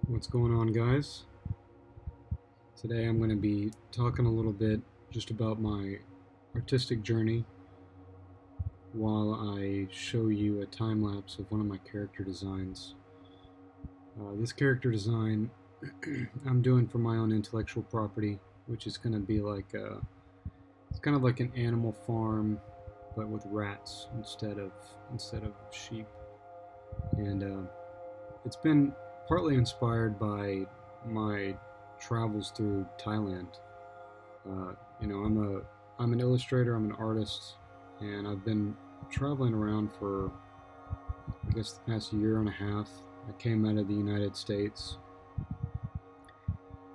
What's going on, guys? Today I'm going to be talking a little bit just about my artistic journey while I show you a time lapse of one of my character designs. This character design I'm doing for my own intellectual property, which is going to be it's kind of like an animal farm, but with rats instead of sheep. And it's been partly inspired by my travels through Thailand. I'm an illustrator, I'm an artist, and I've been traveling around for I guess the past year and a half. I came out of the United States,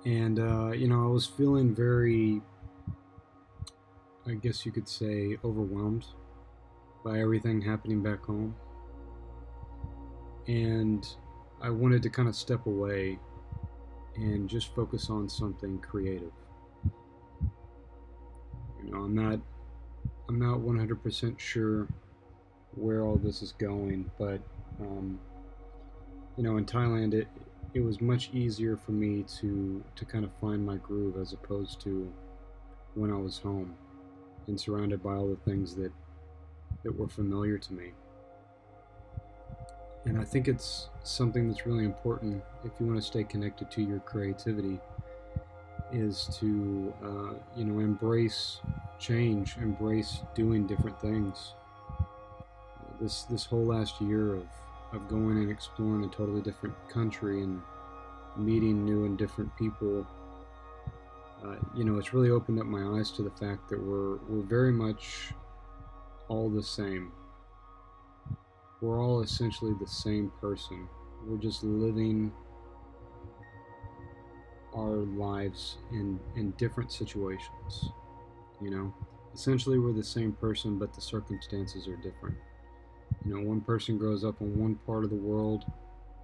and I was feeling very, I guess you could say, overwhelmed by everything happening back home, and I wanted to kind of step away and just focus on something creative. I'm not 100% sure where all this is going, but um, in Thailand, it was much easier for me to kind of find my groove as opposed to when I was home and surrounded by all the things that were familiar to me. And I think it's something that's really important if you want to stay connected to your creativity is to embrace change, embrace doing different things. This whole last year of going and exploring a totally different country and meeting new and different people, it's really opened up my eyes to the fact that we're very much all the same. We're all essentially the same person. We're just living our lives in different situations. You know, essentially we're the same person, but the circumstances are different. One person grows up in one part of the world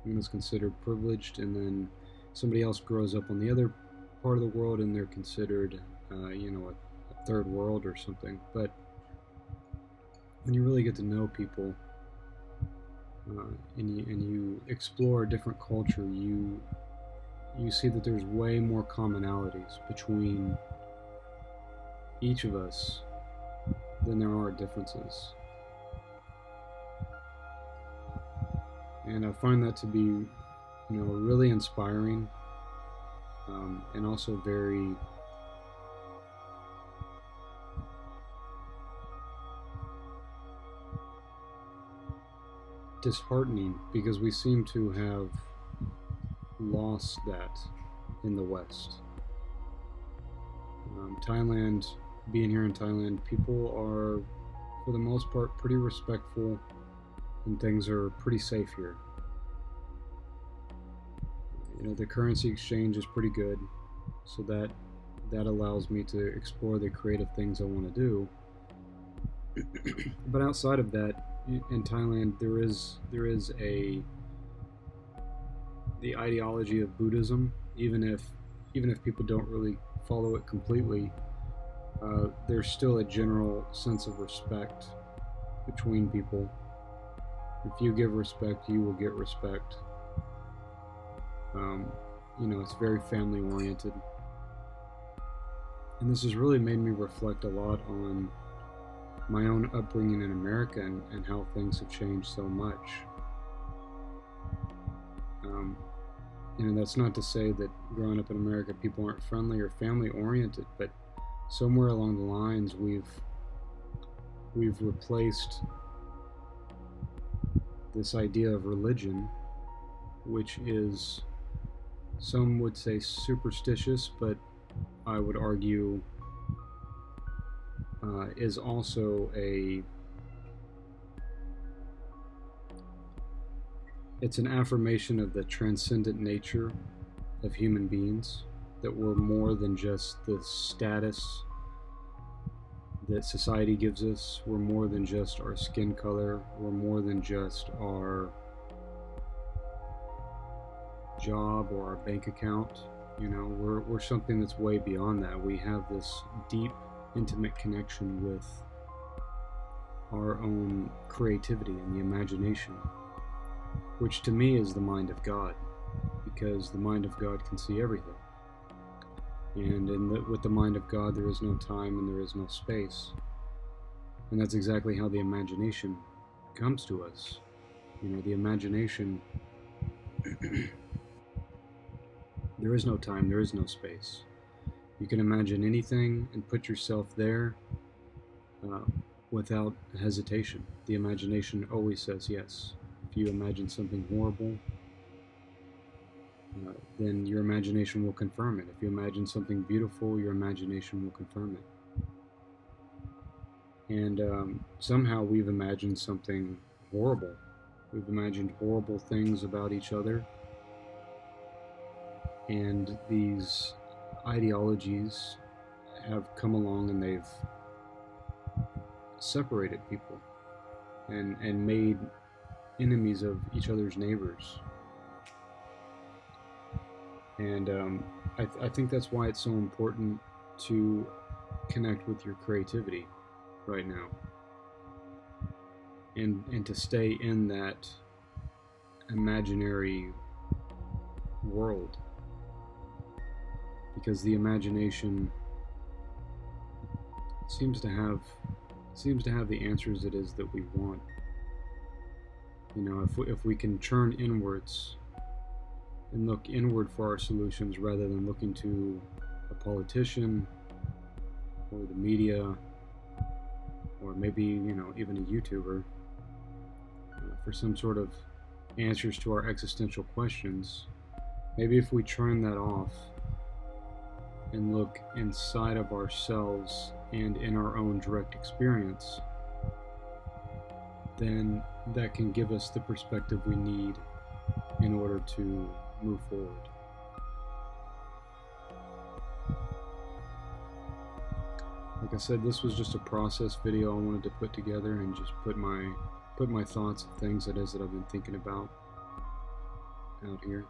and is considered privileged, and then somebody else grows up on the other part of the world and they're considered, a third world or something. But when you really get to know people, and you explore a different culture, you see that there's way more commonalities between each of us than there are differences. And I find that to be, really inspiring, and also very disheartening because we seem to have lost that in the West. Thailand, being here in Thailand, people are, for the most part, pretty respectful and things are pretty safe here. The currency exchange is pretty good, so that allows me to explore the creative things I want to do. But outside of that, in Thailand, there is a the ideology of Buddhism, even if people don't really follow it completely. There's still a general sense of respect between people. If you give respect, you will get respect. Um, it's very family oriented, and this has really made me reflect a lot on my own upbringing in America and how things have changed so much. Um, that's not to say that growing up in America people aren't friendly or family oriented, but somewhere along the lines we've replaced this idea of religion, which is, some would say, superstitious, but I would argue is also it's an affirmation of the transcendent nature of human beings, that we're more than just the status that society gives us. We're more than just our skin color. We're more than just our job or our bank account. We're something that's way beyond that. We have this deep, intimate connection with our own creativity and the imagination, which to me is the mind of God. because the mind of God can see everything. And with the mind of God, there is no time and there is no space. And that's exactly how the imagination comes to us. You know, the imagination, there is no time, there is no space. You can imagine anything and put yourself there without hesitation. The imagination always says yes. If you imagine something horrible, then your imagination will confirm it. If you imagine something beautiful, your imagination will confirm it. And somehow we've imagined something horrible. We've imagined horrible things about each other. And these ideologies have come along and they've separated people and made enemies of each other's neighbors. And I think that's why it's so important to connect with your creativity right now, and to stay in that imaginary world, because the imagination seems to have the answers it is that we want. You know, if we can turn inwards and look inward for our solutions rather than looking to a politician or the media, or maybe, you know, even a YouTuber, for some sort of answers to our existential questions. Maybe if we turn that off and look inside of ourselves and in our own direct experience, then that can give us the perspective we need in order to move forward. Like I said, this was just a process video I wanted to put together and just put my thoughts of things that I've been thinking about out here.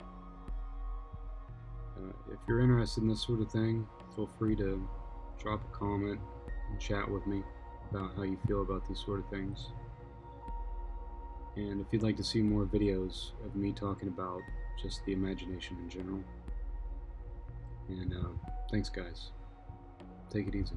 If you're interested in this sort of thing, feel free to drop a comment and chat with me about how you feel about these sort of things. And if you'd like to see more videos of me talking about just the imagination in general. And thanks, guys. Take it easy.